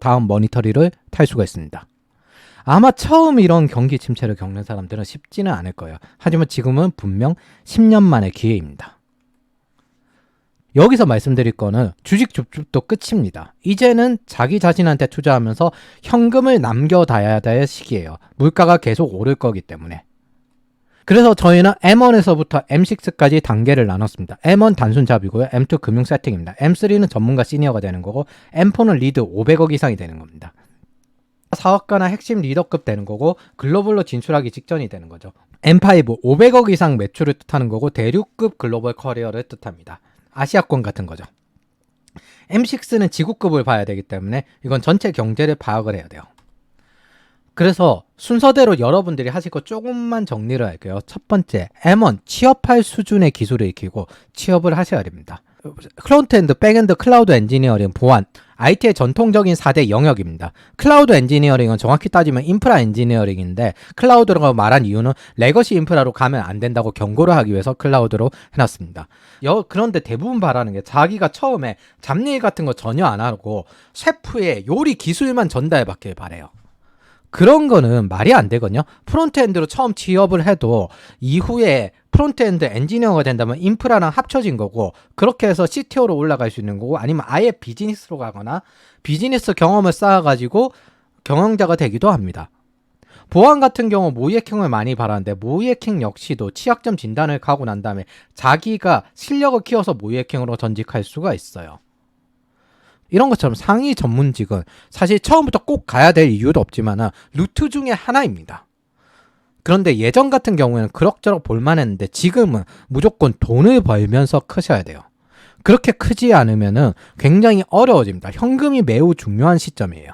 다음 머니터리를 탈 수가 있습니다. 아마 처음 이런 경기 침체를 겪는 사람들은 쉽지는 않을 거예요. 하지만 지금은 분명 10년 만의 기회입니다. 여기서 말씀드릴 거는 주식 줍줍도 끝입니다. 이제는 자기 자신한테 투자하면서 현금을 남겨둬야 될 시기예요. 물가가 계속 오를 거기 때문에. 그래서 저희는 M1에서부터 M6까지 단계를 나눴습니다. M1 단순 잡이고요. M2 금융 세팅입니다. M3는 전문가 시니어가 되는 거고 M4는 리드 500억 이상이 되는 겁니다. 사업가나 핵심 리더급 되는 거고 글로벌로 진출하기 직전이 되는 거죠. M5 500억 이상 매출을 뜻하는 거고 대륙급 글로벌 커리어를 뜻합니다. 아시아권 같은 거죠. M6는 지구급을 봐야 되기 때문에 이건 전체 경제를 파악을 해야 돼요. 그래서 순서대로 여러분들이 하실 거 조금만 정리를 할게요. 첫 번째, M1 취업할 수준의 기술을 익히고 취업을 하셔야 됩니다. 프론트엔드, 백엔드, 클라우드 엔지니어링, 보안, IT의 전통적인 4대 영역입니다. 클라우드 엔지니어링은 정확히 따지면 인프라 엔지니어링인데 클라우드라고 말한 이유는 레거시 인프라로 가면 안 된다고 경고를 하기 위해서 클라우드로 해놨습니다. 그런데 대부분 바라는 게 자기가 처음에 잡일 같은 거 전혀 안 하고 셰프의 요리 기술만 전달받길 바래요. 그런 거는 말이 안 되거든요. 프론트엔드로 처음 취업을 해도 이후에 프론트엔드 엔지니어가 된다면 인프라랑 합쳐진 거고 그렇게 해서 CTO로 올라갈 수 있는 거고 아니면 아예 비즈니스로 가거나 비즈니스 경험을 쌓아가지고 경영자가 되기도 합니다. 보안 같은 경우 모의 해킹을 많이 바라는데 모의 해킹 역시도 취약점 진단을 가고 난 다음에 자기가 실력을 키워서 모의 해킹으로 전직할 수가 있어요. 이런 것처럼 상위 전문직은 사실 처음부터 꼭 가야 될 이유도 없지만 루트 중에 하나입니다. 그런데 예전 같은 경우에는 그럭저럭 볼만했는데 지금은 무조건 돈을 벌면서 크셔야 돼요. 그렇게 크지 않으면 굉장히 어려워집니다. 현금이 매우 중요한 시점이에요.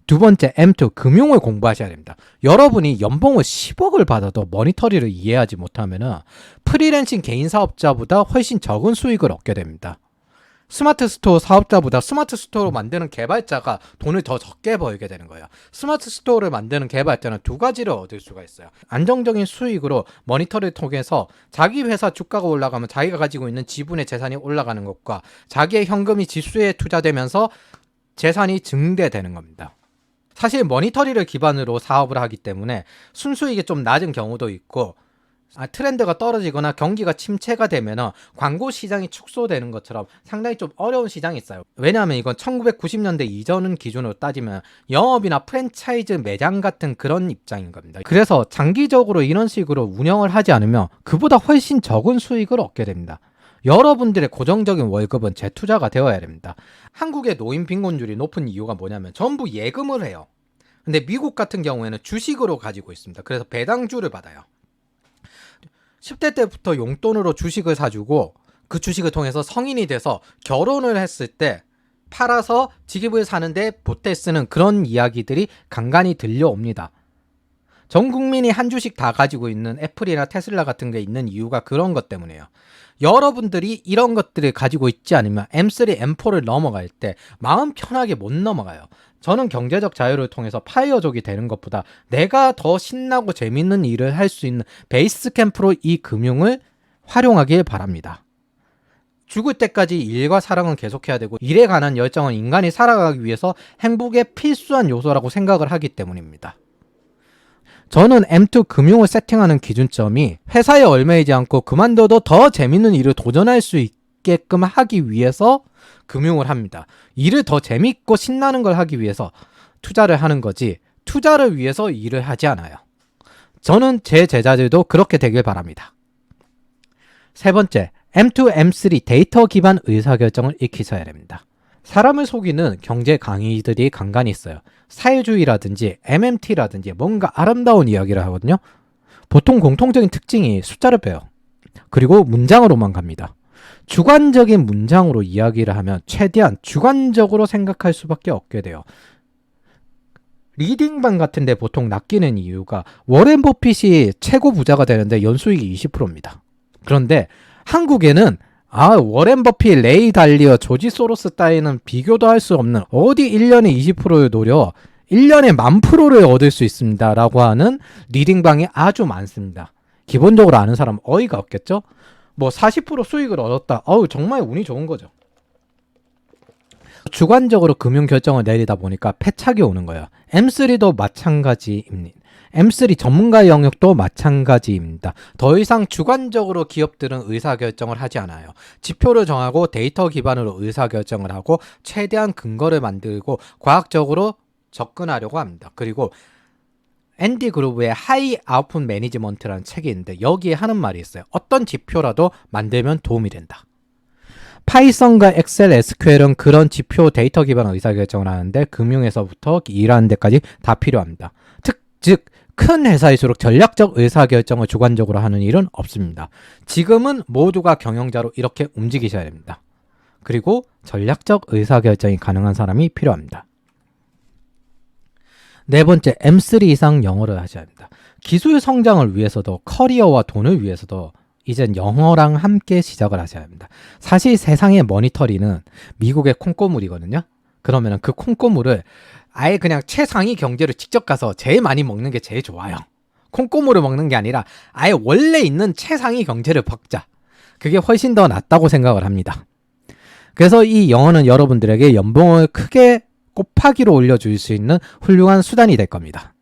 두 번째, M2 금융을 공부하셔야 됩니다. 여러분이 연봉을 10억을 받아도 머니터리를 이해하지 못하면 프리랜싱 개인 사업자보다 훨씬 적은 수익을 얻게 됩니다. 스마트 스토어 사업자보다 스마트 스토어를 만드는 개발자가 돈을 더 적게 벌게 되는 거예요. 스마트 스토어를 만드는 개발자는 두 가지를 얻을 수가 있어요. 안정적인 수익으로 머니터를 통해서 자기 회사 주가가 올라가면 자기가 가지고 있는 지분의 재산이 올라가는 것과 자기의 현금이 지수에 투자되면서 재산이 증대되는 겁니다. 사실 머니터리를 기반으로 사업을 하기 때문에 순수익이 좀 낮은 경우도 있고 트렌드가 떨어지거나 경기가 침체가 되면 광고 시장이 축소되는 것처럼 상당히 좀 어려운 시장이 있어요. 왜냐하면 이건 1990년대 이전 기준으로 따지면 영업이나 프랜차이즈 매장 같은 그런 입장인 겁니다. 그래서 장기적으로 이런 식으로 운영을 하지 않으면 그보다 훨씬 적은 수익을 얻게 됩니다. 여러분들의 고정적인 월급은 재투자가 되어야 됩니다. 한국의 노인 빈곤율이 높은 이유가 뭐냐면 전부 예금을 해요. 근데 미국 같은 경우에는 주식으로 가지고 있습니다. 그래서 배당주를 받아요. 10대 때부터 용돈으로 주식을 사주고 그 주식을 통해서 성인이 돼서 결혼을 했을 때 팔아서 집을 사는데 보태 쓰는 그런 이야기들이 간간히 들려옵니다. 전 국민이 한 주씩 다 가지고 있는 애플이나 테슬라 같은 게 있는 이유가 그런 것 때문이에요. 여러분들이 이런 것들을 가지고 있지 않으면 M3, M4를 넘어갈 때 마음 편하게 못 넘어가요. 저는 경제적 자유를 통해서 파이어족이 되는 것보다 내가 더 신나고 재밌는 일을 할 수 있는 베이스 캠프로 이 금융을 활용하길 바랍니다. 죽을 때까지 일과 사랑은 계속해야 되고 일에 관한 열정은 인간이 살아가기 위해서 행복의 필수한 요소라고 생각을 하기 때문입니다. 저는 M2 금융을 세팅하는 기준점이 회사에 얽매이지 않고 그만둬도 더 재밌는 일을 도전할 수 있게끔 하기 위해서 금융을 합니다. 일을 더 재밌고 신나는 걸 하기 위해서 투자를 하는 거지 투자를 위해서 일을 하지 않아요. 저는 제 제자들도 그렇게 되길 바랍니다. 세 번째, M2, M3 데이터 기반 의사결정을 익히셔야 됩니다. 사람을 속이는 경제 강의들이 간간히 있어요. 사회주의라든지 MMT라든지 뭔가 아름다운 이야기를 하거든요. 보통 공통적인 특징이 숫자를 빼요. 그리고 문장으로만 갑니다. 주관적인 문장으로 이야기를 하면 최대한 주관적으로 생각할 수밖에 없게 돼요. 리딩방 같은 데 보통 낚이는 이유가 워렌 버핏이 최고 부자가 되는데 연수익이 20%입니다. 그런데 한국에는 워렌 버핏, 레이 달리어, 조지 소로스 따위는 비교도 할 수 없는 어디 1년에 20%를 노려 1년에 10,000%를 얻을 수 있습니다 라고 하는 리딩방이 아주 많습니다. 기본적으로 아는 사람 어이가 없겠죠? 뭐 40% 수익을 얻었다. 정말 운이 좋은 거죠. 주관적으로 금융 결정을 내리다 보니까 패착이 오는 거예요. M3도 마찬가지입니다. M3 전문가 영역도 마찬가지입니다. 더 이상 주관적으로 기업들은 의사결정을 하지 않아요. 지표를 정하고 데이터 기반으로 의사결정을 하고 최대한 근거를 만들고 과학적으로 접근하려고 합니다. 그리고 앤디 그루브의 하이 아웃풋 매니지먼트라는 책이 있는데 여기에 하는 말이 있어요. 어떤 지표라도 만들면 도움이 된다. 파이썬과 엑셀, SQL은 그런 지표 데이터 기반 의사결정을 하는데 금융에서부터 일하는 데까지 다 필요합니다. 즉 큰 회사일수록 전략적 의사결정을 주관적으로 하는 일은 없습니다. 지금은 모두가 경영자로 이렇게 움직이셔야 됩니다. 그리고 전략적 의사결정이 가능한 사람이 필요합니다. 네 번째, M3 이상 영어를 하셔야 합니다. 기술 성장을 위해서도 커리어와 돈을 위해서도 이젠 영어랑 함께 시작을 하셔야 합니다. 사실 세상의 머니터리는 미국의 콩고물이거든요. 그러면 그 콩고물을 아예 그냥 최상위 경제로 직접 가서 제일 많이 먹는 게 제일 좋아요. 콩고물을 먹는 게 아니라 아예 원래 있는 최상위 경제를 먹자. 그게 훨씬 더 낫다고 생각을 합니다. 그래서 이 영어는 여러분들에게 연봉을 크게 곱하기로 올려줄 수 있는 훌륭한 수단이 될 겁니다.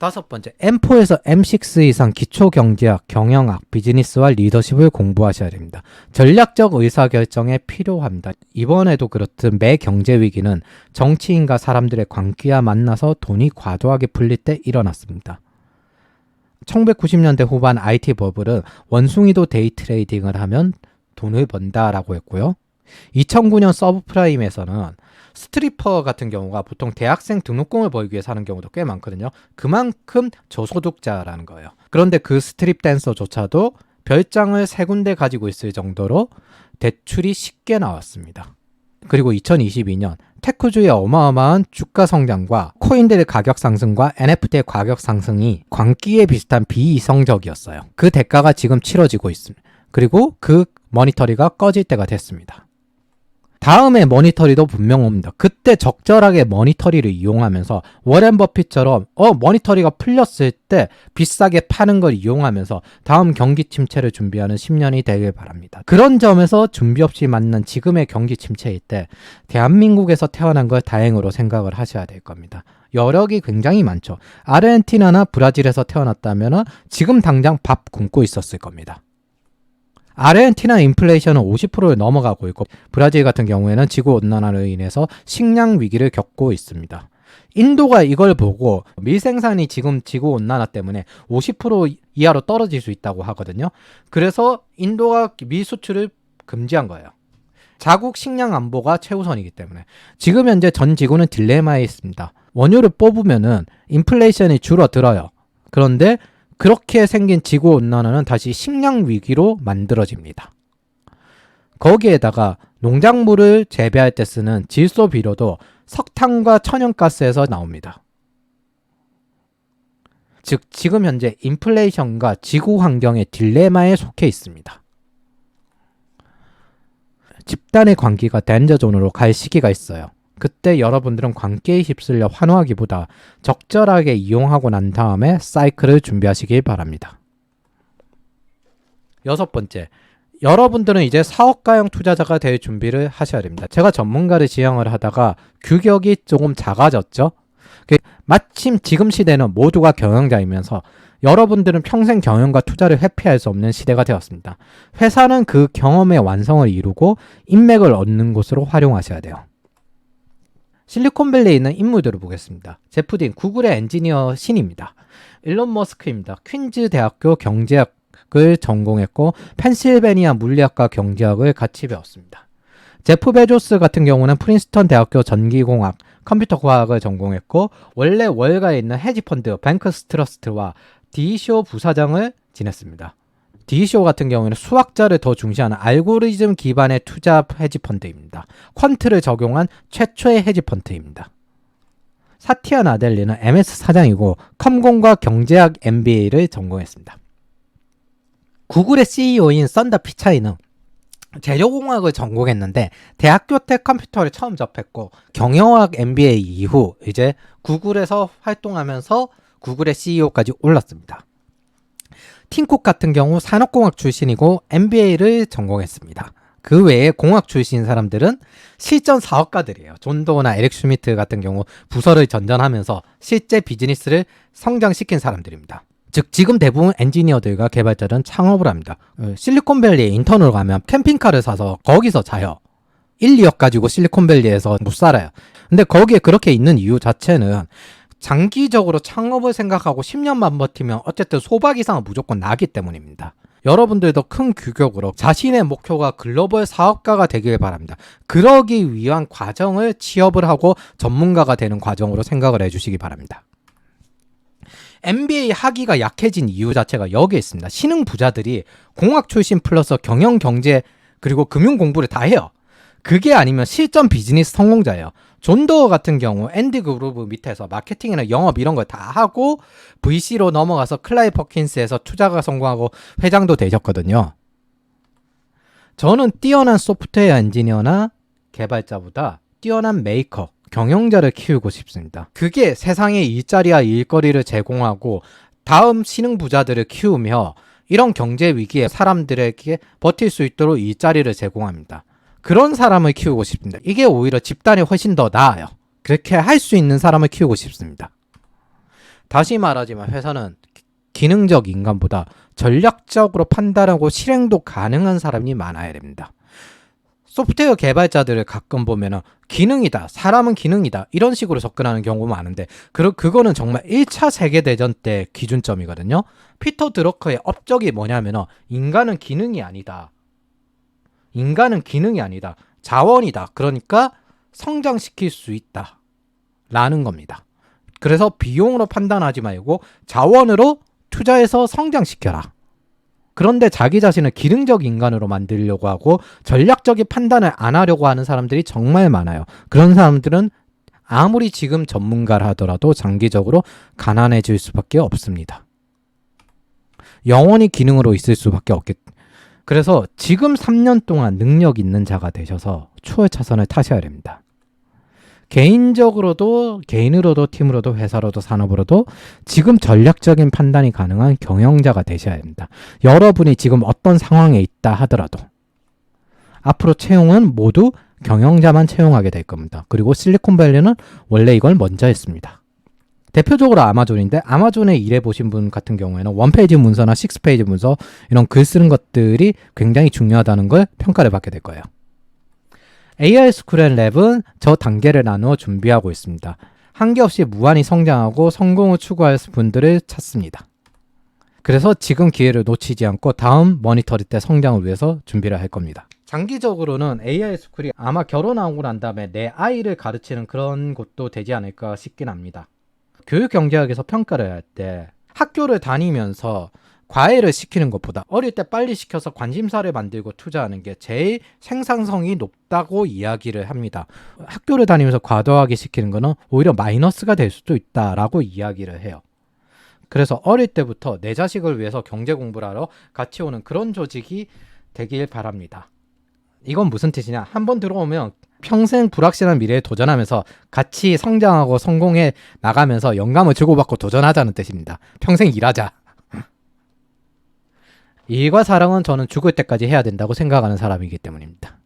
다섯 번째, M4에서 M6 이상 기초경제학, 경영학, 비즈니스와 리더십을 공부하셔야 됩니다. 전략적 의사결정에 필요합니다. 이번에도 그렇듯 매 경제위기는 정치인과 사람들의 광기와 만나서 돈이 과도하게 풀릴 때 일어났습니다. 1990년대 후반 IT 버블은 원숭이도 데이 트레이딩을 하면 돈을 번다라고 했고요. 2009년 서브프라임에서는 스트리퍼 같은 경우가 보통 대학생 등록금을 벌기 위해서 하는 경우도 꽤 많거든요. 그만큼 저소득자라는 거예요. 그런데 그 스트립 댄서조차도 별장을 3군데 가지고 있을 정도로 대출이 쉽게 나왔습니다. 그리고 2022년 테크주의 어마어마한 주가 성장과 코인들의 가격 상승과 NFT의 가격 상승이 광기에 비슷한 비이성적이었어요. 그 대가가 지금 치러지고 있습니다. 그리고 그 머니터리가 꺼질 때가 됐습니다. 다음에 머니터리도 분명 옵니다. 그때 적절하게 머니터리를 이용하면서 워렌 버핏처럼 머니터리가 풀렸을 때 비싸게 파는 걸 이용하면서 다음 경기 침체를 준비하는 10년이 되길 바랍니다. 그런 점에서 준비 없이 만난 지금의 경기 침체일 때 대한민국에서 태어난 걸 다행으로 생각을 하셔야 될 겁니다. 여력이 굉장히 많죠. 아르헨티나나 브라질에서 태어났다면 지금 당장 밥 굶고 있었을 겁니다. 아르헨티나 인플레이션은 50%를 넘어가고 있고 브라질 같은 경우에는 지구온난화로 인해서 식량 위기를 겪고 있습니다. 인도가 이걸 보고 밀생산이 지금 지구온난화 때문에 50% 이하로 떨어질 수 있다고 하거든요. 그래서 인도가 밀 수출을 금지한 거예요. 자국 식량 안보가 최우선이기 때문에 지금 현재 전 지구는 딜레마에 있습니다. 원유를 뽑으면은 인플레이션이 줄어들어요. 그런데 그렇게 생긴 지구온난화는 다시 식량 위기로 만들어집니다. 거기에다가 농작물을 재배할 때 쓰는 질소 비료도 석탄과 천연가스에서 나옵니다. 즉 지금 현재 인플레이션과 지구 환경의 딜레마에 속해 있습니다. 집단의 광기가 덴저존으로 갈 시기가 있어요. 그때 여러분들은 광기에 휩쓸려 환호하기보다 적절하게 이용하고 난 다음에 사이클을 준비하시길 바랍니다. 여섯 번째, 여러분들은 이제 사업가형 투자자가 될 준비를 하셔야 됩니다. 제가 전문가를 지향을 하다가 규격이 조금 작아졌죠. 마침 지금 시대는 모두가 경영자이면서 여러분들은 평생 경영과 투자를 회피할 수 없는 시대가 되었습니다. 회사는 그 경험의 완성을 이루고 인맥을 얻는 곳으로 활용하셔야 돼요. 실리콘밸리에 있는 인물들을 보겠습니다. 제프 딘, 구글의 엔지니어 신입니다. 일론 머스크입니다. 퀸즈 대학교 경제학을 전공했고 펜실베니아 물리학과 경제학을 같이 배웠습니다. 제프 베조스 같은 경우는 프린스턴 대학교 전기공학, 컴퓨터 과학을 전공했고 원래 월가에 있는 헤지펀드 뱅크스 트러스트와 디쇼 부사장을 지냈습니다. 디쇼 같은 경우에는 수학자를 더 중시하는 알고리즘 기반의 투자 헤지펀드입니다. 퀀트를 적용한 최초의 헤지펀드입니다. 사티아 나델리는 MS 사장이고 컴공과 경제학 MBA를 전공했습니다. 구글의 CEO인 썬다 피차이는 재료공학을 전공했는데 대학교 때 컴퓨터를 처음 접했고 경영학 MBA 이후 이제 구글에서 활동하면서 구글의 CEO까지 올랐습니다. 팀쿡 같은 경우 산업공학 출신이고 MBA를 전공했습니다. 그 외에 공학 출신 사람들은 실전 사업가들이에요. 존 도어나 에릭 슈미트 같은 경우 부서를 전전하면서 실제 비즈니스를 성장시킨 사람들입니다. 즉 지금 대부분 엔지니어들과 개발자들은 창업을 합니다. 실리콘밸리에 인턴으로 가면 캠핑카를 사서 거기서 자요. 1, 2억 가지고 실리콘밸리에서 못 살아요. 근데 거기에 그렇게 있는 이유 자체는 장기적으로 창업을 생각하고 10년만 버티면 어쨌든 소박 이상은 무조건 나기 때문입니다. 여러분들도 큰 규격으로 자신의 목표가 글로벌 사업가가 되길 바랍니다. 그러기 위한 과정을 취업을 하고 전문가가 되는 과정으로 생각을 해주시기 바랍니다. MBA 학위가 약해진 이유 자체가 여기에 있습니다. 신흥 부자들이 공학 출신 플러스 경영, 경제 그리고 금융 공부를 다 해요. 그게 아니면 실전 비즈니스 성공자예요. 존 도어 같은 경우 앤디 그루브 밑에서 마케팅이나 영업 이런 걸 다 하고 VC로 넘어가서 클라이 퍼킨스에서 투자가 성공하고 회장도 되셨거든요. 저는 뛰어난 소프트웨어 엔지니어나 개발자보다 뛰어난 메이커, 경영자를 키우고 싶습니다. 그게 세상에 일자리와 일거리를 제공하고 다음 신흥 부자들을 키우며 이런 경제 위기에 사람들에게 버틸 수 있도록 일자리를 제공합니다. 그런 사람을 키우고 싶습니다. 이게 오히려 집단이 훨씬 더 나아요. 그렇게 할 수 있는 사람을 키우고 싶습니다. 다시 말하지만 회사는 기능적 인간보다 전략적으로 판단하고 실행도 가능한 사람이 많아야 됩니다. 소프트웨어 개발자들을 가끔 보면 기능이다, 사람은 기능이다 이런 식으로 접근하는 경우가 많은데 그거는 정말 1차 세계대전 때 기준점이거든요. 피터 드러커의 업적이 뭐냐면 인간은 기능이 아니다. 인간은 기능이 아니다. 자원이다. 그러니까 성장시킬 수 있다. 라는 겁니다. 그래서 비용으로 판단하지 말고 자원으로 투자해서 성장시켜라. 그런데 자기 자신을 기능적 인간으로 만들려고 하고 전략적인 판단을 안 하려고 하는 사람들이 정말 많아요. 그런 사람들은 아무리 지금 전문가를 하더라도 장기적으로 가난해질 수밖에 없습니다. 영원히 기능으로 있을 수밖에 없겠. 그래서 지금 3년 동안 능력 있는 자가 되셔서 추월 차선을 타셔야 됩니다. 개인으로도 팀으로도 회사로도 산업으로도 지금 전략적인 판단이 가능한 경영자가 되셔야 됩니다. 여러분이 지금 어떤 상황에 있다 하더라도 앞으로 채용은 모두 경영자만 채용하게 될 겁니다. 그리고 실리콘밸리는 원래 이걸 먼저 했습니다. 대표적으로 아마존인데 아마존에 일해보신 분 같은 경우에는 원페이지 문서나 식스페이지 문서 이런 글 쓰는 것들이 굉장히 중요하다는 걸 평가를 받게 될 거예요. AI 스쿨앤랩은 저 단계를 나누어 준비하고 있습니다. 한계없이 무한히 성장하고 성공을 추구할 분들을 찾습니다. 그래서 지금 기회를 놓치지 않고 다음 머니터리 때 성장을 위해서 준비를 할 겁니다. 장기적으로는 AI 스쿨이 아마 결혼하고 난 다음에 내 아이를 가르치는 그런 곳도 되지 않을까 싶긴 합니다. 교육경제학에서 평가를 할 때 학교를 다니면서 과외를 시키는 것보다 어릴 때 빨리 시켜서 관심사를 만들고 투자하는 게 제일 생산성이 높다고 이야기를 합니다. 학교를 다니면서 과도하게 시키는 거는 오히려 마이너스가 될 수도 있다라고 이야기를 해요. 그래서 어릴 때부터 내 자식을 위해서 경제 공부를 하러 같이 오는 그런 조직이 되길 바랍니다. 이건 무슨 뜻이냐? 한번 들어오면 평생 불확실한 미래에 도전하면서 같이 성장하고 성공해 나가면서 영감을 주고받고 도전하자는 뜻입니다. 평생 일하자. 일과 사랑은 저는 죽을 때까지 해야 된다고 생각하는 사람이기 때문입니다.